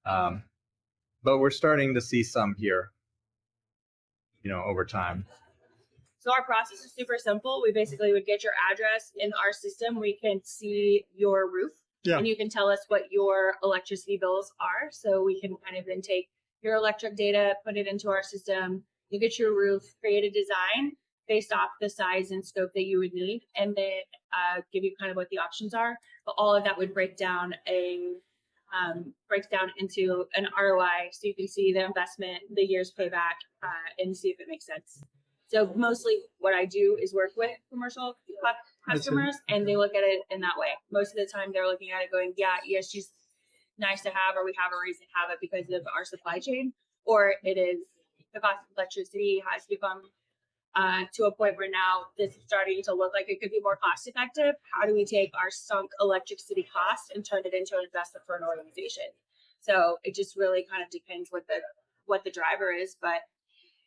But we're starting to see some here, over time. So our process is super simple. We basically would get your address in our system. We can see your roof, and you can tell us what your electricity bills are. So we can kind of then take your electric data, put it into our system. You get your roof, create a design based off the size and scope that you would need, and then give you kind of what the options are. But all of that would breaks down into an ROI, so you can see the investment, the year's payback, and see if it makes sense. So mostly what I do is work with commercial customers, and they look at it in that way. Most of the time they're looking at it going, yeah, ESG is nice to have, or we have a reason to have it because of our supply chain, or it is the cost of electricity has become to a point where now this is starting to look like it could be more cost effective. How do we take our sunk electricity cost and turn it into an investment for an organization? So it just really kind of depends what the driver is, but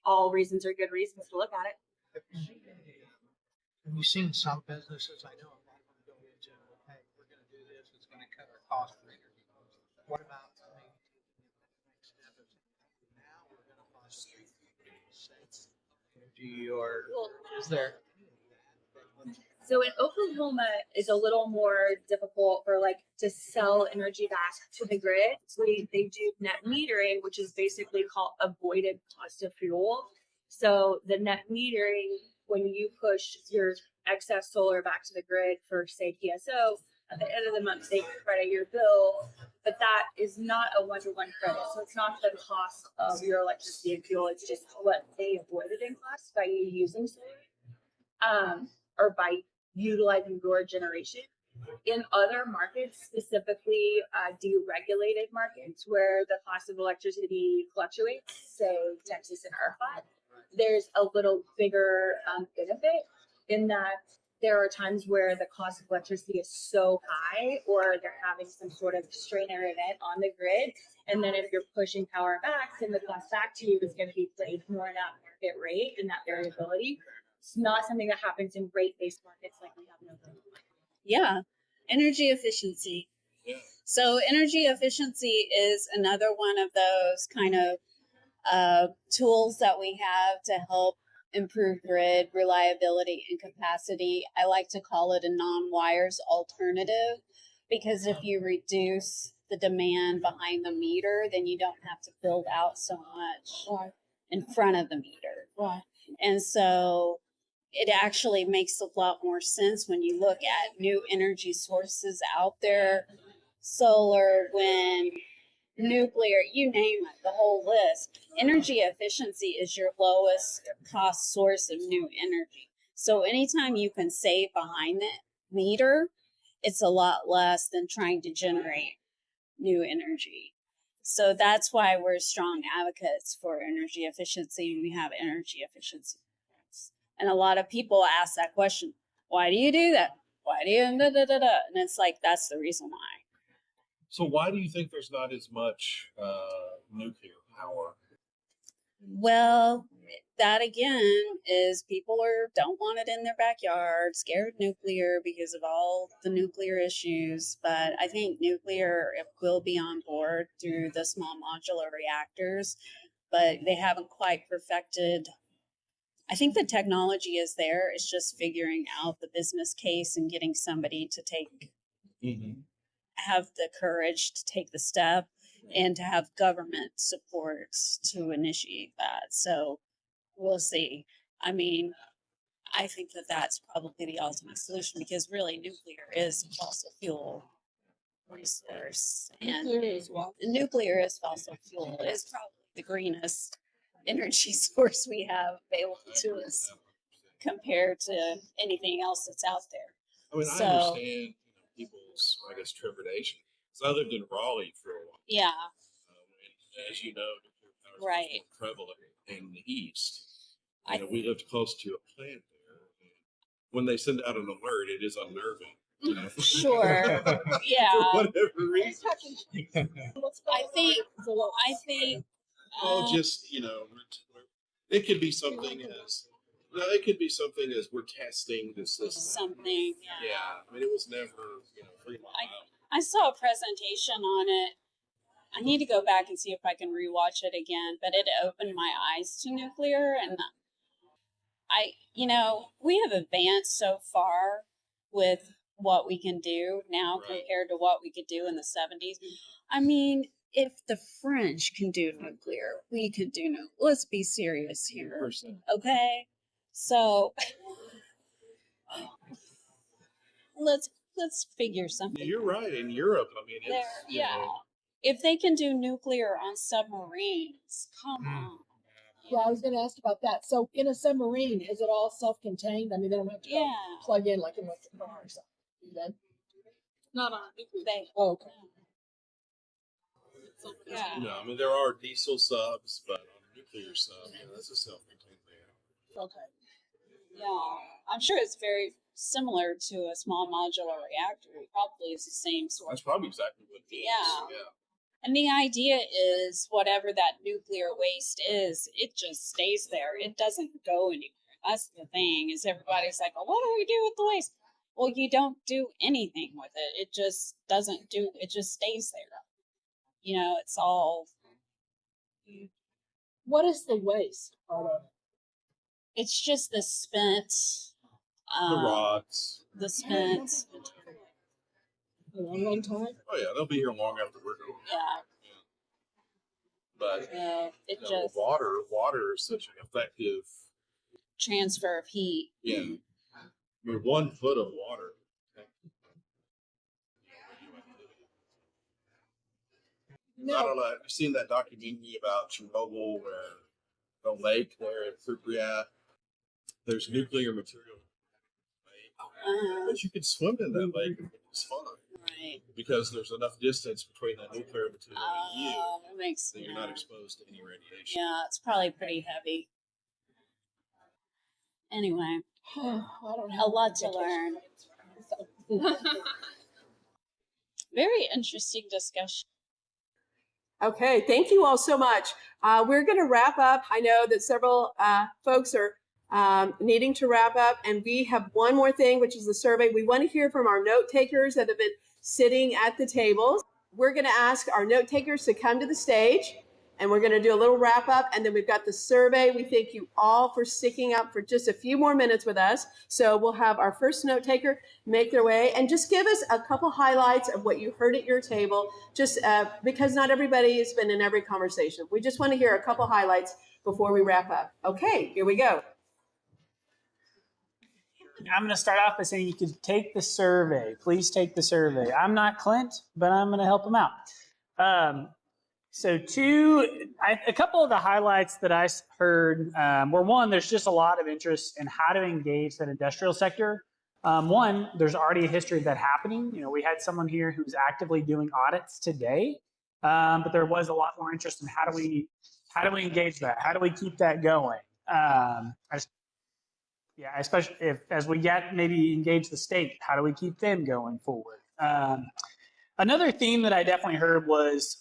all reasons are good reasons to look at it. Have you seen some businesses? I know a lot of them go into, hey, we're going to do this. It's going to cut our cost for energy. What about maybe taking the next step of now we're going to find safe energy, or is there? So in Oklahoma, it's a little more difficult for to sell energy back to the grid. So they do net metering, which is basically called avoided cost of fuel. So the net metering, when you push your excess solar back to the grid for, say, PSO, at the end of the month, they credit your bill, but that is not a one-to-one credit. So it's not the cost of your electricity and fuel. It's just what they avoided in cost by you using solar, or by utilizing your generation. In other markets, specifically deregulated markets where the cost of electricity fluctuates, say Texas and ERCOT, there's a little bigger benefit in that there are times where the cost of electricity is so high, or they're having some sort of strainer event on the grid. And then if you're pushing power back, then the cost back to you is going to be played more in that market rate and that variability. It's not something that happens in rate-based markets like we have in Oklahoma. Yeah, energy efficiency. So energy efficiency is another one of those kind of tools that we have to help improve grid reliability and capacity. I like to call it a non-wires alternative, because if you reduce the demand behind the meter, then you don't have to build out so much in front of the meter. And so it actually makes a lot more sense when you look at new energy sources out there, solar, wind, nuclear, you name it, the whole list. Energy efficiency is your lowest cost source of new energy. So anytime you can save behind the meter, it's a lot less than trying to generate new energy. So that's why we're strong advocates for energy efficiency, and we have energy efficiency. And a lot of people ask that question, why do you do that? Why do you da-da-da-da? And it's like, that's the reason why. So why do you think there's not as much nuclear power? Well, that again is people don't want it in their backyard, scared of nuclear because of all the nuclear issues. But I think nuclear will be on board through the small modular reactors, but they haven't quite perfected. I think the technology is there. It's just figuring out the business case and getting somebody to have the courage to take the step, and to have government supports to initiate that. So we'll see. I mean, I think that that's probably the ultimate solution, because really nuclear is a fossil fuel resource. And nuclear is fossil fuel. It's probably the greenest energy source we have available to us compared to anything else that's out there. I mean, I understand people's, I guess, trepidation. Because I lived in Raleigh for a while. Yeah. And as you know, nuclear power is Right. more prevalent in the East. We lived close to a plant there. And when they send out an alert, it is unnerving. Sure. Yeah. For whatever reason. I think. Well, just it could be something as. No, it could be something as we're testing the system. Something. Yeah. Yeah. I mean, it was never free. I saw a presentation on it. I need to go back and see if I can rewatch it again, but it opened my eyes to nuclear, and we have advanced so far with what we can do now compared to what we could do in the 70s. I mean, if the French can do nuclear, we could do nuclear. Let's be serious here. Okay? So let's figure something. You're right. In Europe, I mean, it's, If they can do nuclear on submarines, come on. Yeah, I was going to ask about that. So in a submarine, is it all self-contained? I mean, they don't have to plug in like an electric car or something. Not on nuclear. Okay. Yeah. No, I mean, there are diesel subs, but on a nuclear sub, that's a self-contained thing. Okay. Yeah, I'm sure it's very similar to a small modular reactor. It probably is the same sort. That's probably exactly what it is. Yeah. And the idea is whatever that nuclear waste is, it just stays there. It doesn't go anywhere. That's the thing, is everybody's like, well, what do we do with the waste? Well, you don't do anything with it. It just it just stays there. It's all. What is the waste part of it? It's just the spent. The rods. The spent. A long time? Oh, yeah, they'll be here long after we're gone. Yeah. But water is such an effective transfer of heat. Yeah. I mean, 1 foot of water. No. I don't know. Have you seen that documentary about Chernobyl where the lake there at Pripyat, there's nuclear material. But you can swim in that lake and it's fun. Right. Because there's enough distance between that nuclear material and you that you're not exposed to any radiation. Yeah, it's probably pretty heavy. Anyway, a lot to learn. Very interesting discussion. Okay, thank you all so much. We're going to wrap up. I know that several folks are needing to wrap up, and we have one more thing, which is the survey. We want to hear from our note takers that have been sitting at the tables. We're going to ask our note takers to come to the stage, and we're going to do a little wrap up, and then we've got the survey. We thank you all for sticking up for just a few more minutes with us. So we'll have our first note taker make their way and just give us a couple highlights of what you heard at your table, just because not everybody has been in every conversation. We just want to hear a couple highlights before we wrap up. Okay, here we go. I'm going to start off by saying you could take the survey. Please take the survey. I'm not Clint, but I'm going to help him out. A couple of the highlights that I heard were, one, there's just a lot of interest in how to engage that industrial sector. One, there's already a history of that happening. We had someone here who's actively doing audits today, but there was a lot more interest in how do we engage that? How do we keep that going? Especially as we maybe engage the state, how do we keep them going forward? Another theme that I definitely heard was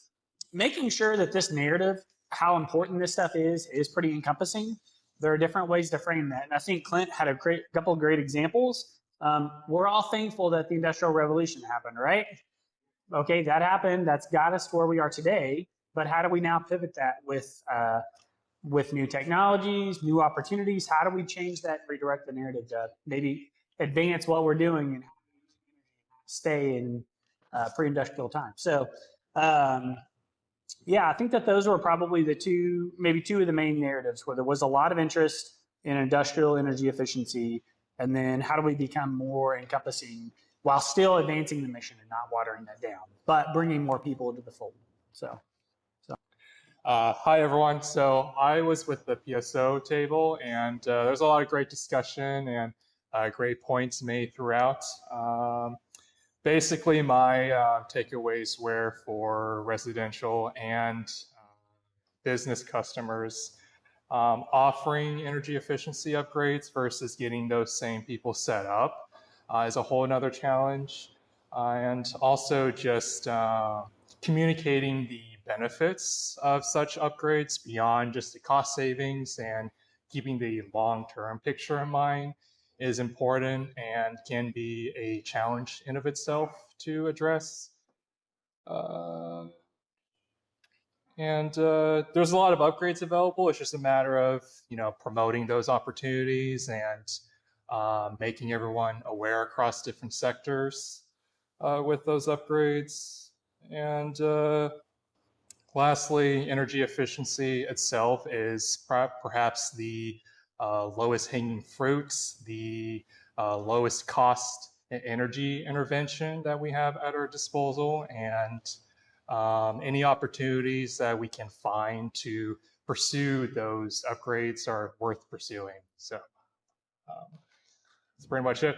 making sure that this narrative, how important this stuff is pretty encompassing. There are different ways to frame that. And I think Clint had a couple of great examples. We're all thankful that the Industrial Revolution happened, right? Okay, that happened. That's got us to where we are today. But how do we now pivot that with new technologies, new opportunities? How do we change that and redirect the narrative to maybe advance what we're doing and stay in pre-industrial time? So, I think that those were probably two of the main narratives where there was a lot of interest in industrial energy efficiency, and then how do we become more encompassing while still advancing the mission and not watering that down, but bringing more people into the fold. Hi, everyone. So I was with the PSO table, and there's a lot of great discussion and great points made throughout. Basically, my takeaways were for residential and business customers offering energy efficiency upgrades versus getting those same people set up is a whole another challenge. And also just communicating the benefits of such upgrades beyond just the cost savings and keeping the long-term picture in mind is important and can be a challenge in of itself to address. There's a lot of upgrades available. It's just a matter of promoting those opportunities and making everyone aware across different sectors with those upgrades. And lastly, energy efficiency itself is perhaps the lowest hanging fruits, the lowest cost energy intervention that we have at our disposal, and any opportunities that we can find to pursue those upgrades are worth pursuing. So that's pretty much it.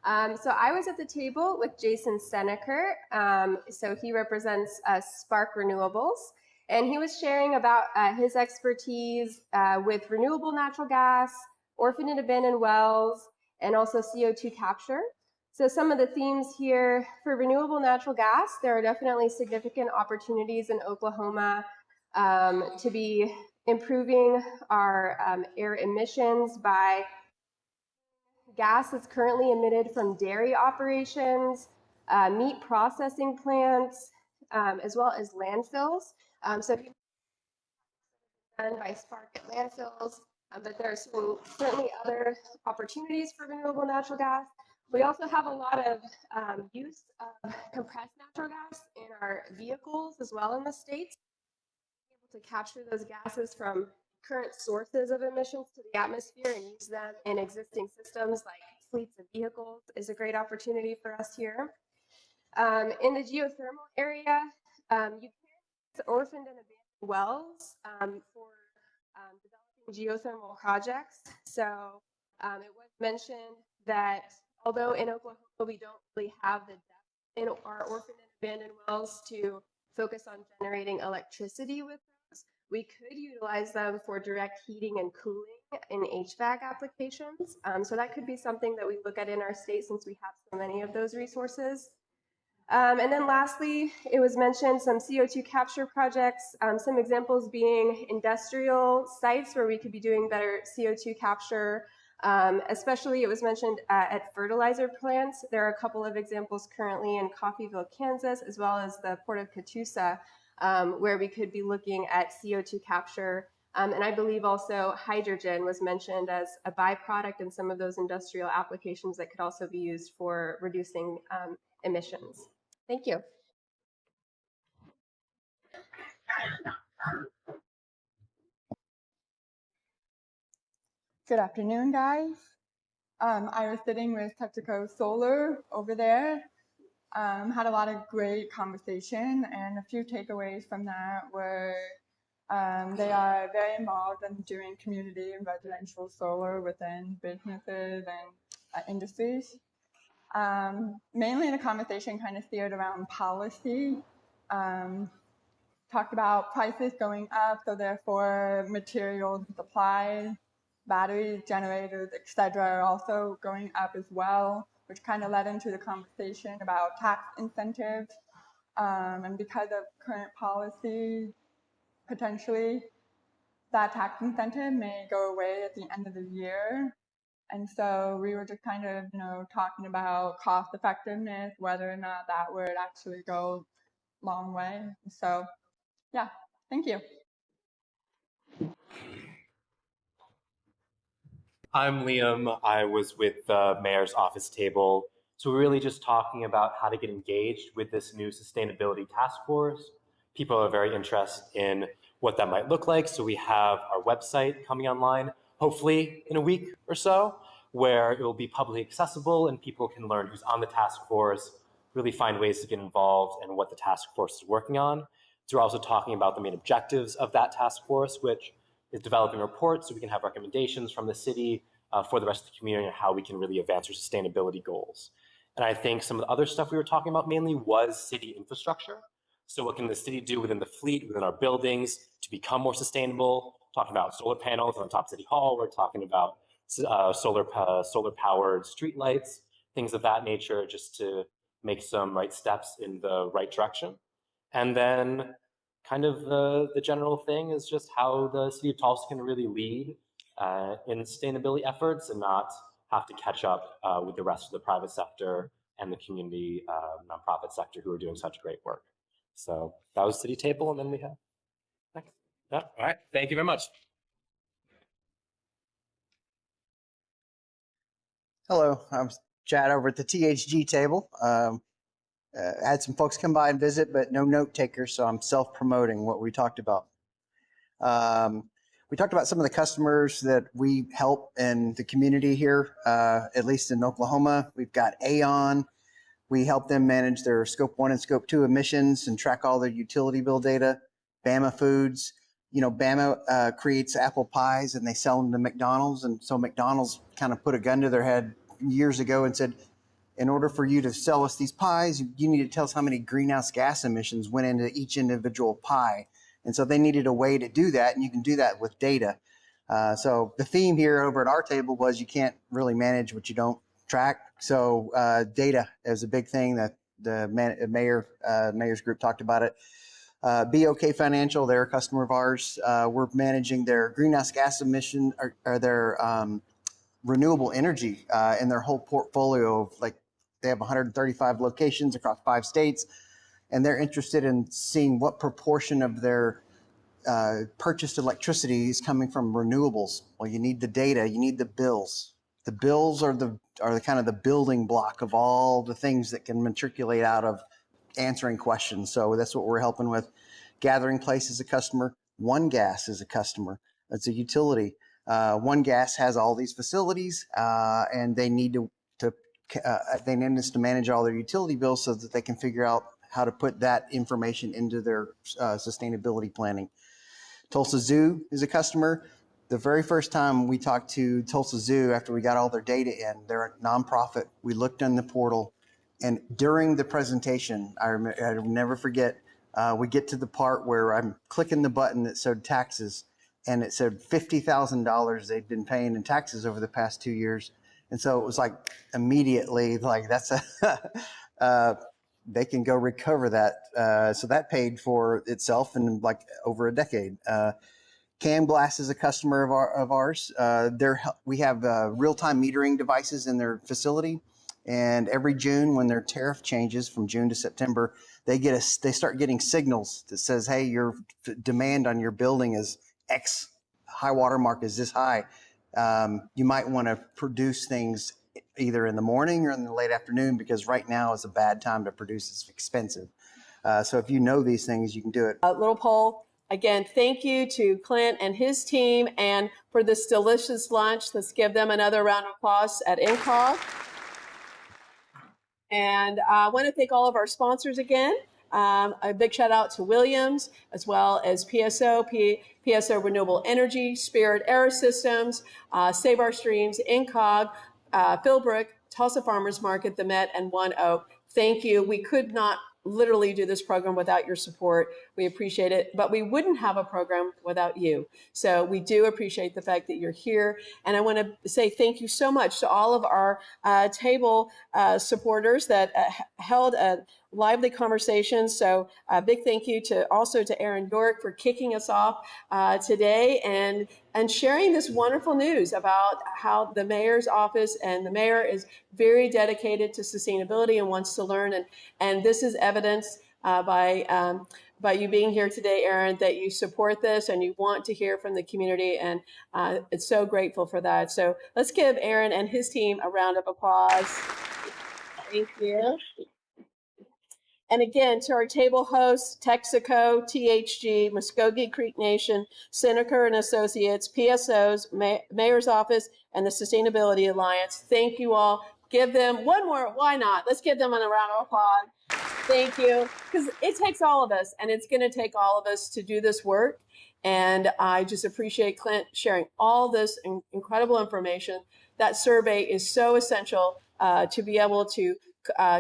So I was at the table with Jason Seneker. So he represents Spark Renewables, and he was sharing about his expertise with renewable natural gas, orphaned and abandoned wells, and also CO2 capture. So some of the themes here for renewable natural gas, there are definitely significant opportunities in Oklahoma to be improving our air emissions by gas that's currently emitted from dairy operations, meat processing plants, as well as landfills. So done by Spark at landfills, but there are certainly other opportunities for renewable natural gas. We also have a lot of use of compressed natural gas in our vehicles as well in the States. Able to capture those gases from current sources of emissions to the atmosphere and use them in existing systems like fleets of vehicles is a great opportunity for us here. In the geothermal area, you can use orphaned and abandoned wells for developing geothermal projects. So it was mentioned that although in Oklahoma we don't really have the depth in our orphaned and abandoned wells to focus on generating electricity with those, we could utilize them for direct heating and cooling in HVAC applications. So that could be something that we look at in our state since we have so many of those resources. And then lastly, it was mentioned some CO2 capture projects, some examples being industrial sites where we could be doing better CO2 capture. Especially it was mentioned at fertilizer plants. There are a couple of examples currently in Coffeyville, Kansas, as well as the Port of Tulsa, where we could be looking at CO2 capture. And I believe also hydrogen was mentioned as a byproduct in some of those industrial applications that could also be used for reducing emissions. Thank you. Good afternoon, guys. I was sitting with Texaco Solar over there. Had a lot of great conversation, and a few takeaways from that were they are very involved in doing community and residential solar within businesses and industries. Mainly the conversation kind of steered around policy. Talked about prices going up, so therefore materials supply, batteries, generators, etc. are also going up as well, which kind of led into the conversation about tax incentives. And because of current policy, potentially that tax incentive may go away at the end of the year. And so we were just kind of, talking about cost effectiveness, whether or not that would actually go a long way. So, yeah, thank you. I'm Liam. I was with the mayor's office table. So we're really just talking about how to get engaged with this new sustainability task force. People are very interested in what that might look like. So we have our website coming online, hopefully in a week or so, where it will be publicly accessible and people can learn who's on the task force, really find ways to get involved in what the task force is working on. So we're also talking about the main objectives of that task force, which is developing reports so we can have recommendations from the city for the rest of the community on how we can really advance our sustainability goals. And I think some of the other stuff we were talking about mainly was city infrastructure. So what can the city do within the fleet, within our buildings to become more sustainable? Talking about solar panels on top of City Hall. We're talking about solar powered streetlights, things of that nature, just to make some right steps in the right direction. And then kind of the general thing is just how the city of Tulsa can really lead in sustainability efforts and not have to catch up with the rest of the private sector and the community nonprofit sector who are doing such great work. So that was city table, and then we have next. Yeah. All right, thank you very much. Hello, I'm Chad over at the THG table. Had some folks come by and visit, but no note takers, so I'm self-promoting what we talked about. We talked about some of the customers that we help in the community here, at least in Oklahoma. We've got Aon. We help them manage their Scope 1 and Scope 2 emissions and track all their utility bill data. Bama Foods, you know, Bama creates apple pies and they sell them to McDonald's. And so McDonald's kind of put a gun to their head years ago and said, in order for you to sell us these pies, you need to tell us how many greenhouse gas emissions went into each individual pie. And so they needed a way to do that, and you can do that with data. So the theme here over at our table was you can't really manage what you don't track. So data is a big thing that the mayor's group talked about it. BOK Financial, they're a customer of ours. We're managing their greenhouse gas emission or their renewable energy in their whole portfolio of, like, they have 135 locations across 5 states, and they're interested in seeing what proportion of their purchased electricity is coming from renewables. Well, you need the data, you need the bills. The bills are the kind of the building block of all the things that can matriculate out of answering questions. So that's what we're helping with. Gathering Place is a customer. One Gas is a customer. It's a utility. One Gas has all these facilities, and they need they need us to manage all their utility bills so that they can figure out how to put that information into their sustainability planning. Tulsa Zoo is a customer. The very first time we talked to Tulsa Zoo after we got all their data in, they're a nonprofit. We looked in the portal, and during the presentation, I'll never forget, we get to the part where I'm clicking the button that said taxes, and it said $50,000 they'd been paying in taxes over the past 2 years. And so it was like immediately, like, that's they can go recover that. So that paid for itself in like over a decade. Cam Glass is a customer of ours. We have real-time metering devices in their facility, and every June when their tariff changes from June to September, they start getting signals that says, hey, your demand on your building is X, high water mark is this high. You might want to produce things either in the morning or in the late afternoon, because right now is a bad time to produce. It's expensive. So if you know these things, you can do it. A little poll. Again, thank you to Clint and his team, and for this delicious lunch. Let's give them another round of applause at INCOG. And I want to thank all of our sponsors again. A big shout out to Williams, as well as PSO Renewable Energy, Spirit Air Systems, Save Our Streams, INCOG, Philbrook, Tulsa Farmers Market, the Met, and One Oak. Thank you. We could not literally do this program without your support. We appreciate it, but we wouldn't have a program without you. So we do appreciate the fact that you're here. And I want to say thank you so much to all of our table supporters that held a lively conversation. So a big thank you also to Aaron York for kicking us off today and sharing this wonderful news about how the mayor's office and the mayor is very dedicated to sustainability and wants to learn. And this is evidence by you being here today, Aaron, that you support this and you want to hear from the community. And it's so grateful for that. So let's give Aaron and his team a round of applause. Thank you. And again, to our table hosts, Texaco, THG, Muskogee Creek Nation, Seneca and Associates, PSOs, Mayor's Office, and the Sustainability Alliance. Thank you all. give them one more, why not? Let's give them a round of applause. Thank you. Because it takes all of us, and it's going to take all of us to do this work. And I just appreciate Clint sharing all this incredible information. That survey is so essential to be able to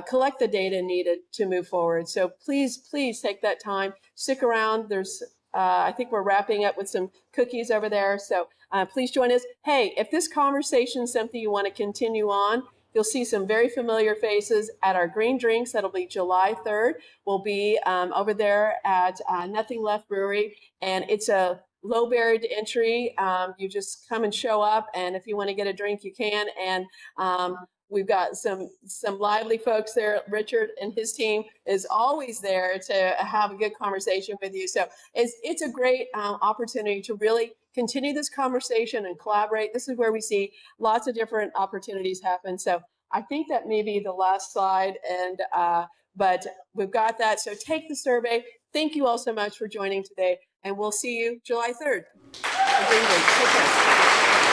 collect the data needed to move forward. So please, please take that time. Stick around. There's, I think we're wrapping up with some cookies over there. So please join us. Hey, if this conversation is something you want to continue on, you'll see some very familiar faces at our green drinks. That'll be July 3rd. We'll be over there at Nothing Left Brewery. And it's a low barrier to entry. You just come and show up. And if you want to get a drink, you can. And we've got some lively folks there. Richard and his team is always there to have a good conversation with you. So it's a great opportunity to really continue this conversation and collaborate. This is where we see lots of different opportunities happen. So I think that may be the last slide, and but we've got that. So take the survey. Thank you all so much for joining today, and we'll see you July 3rd. Take care.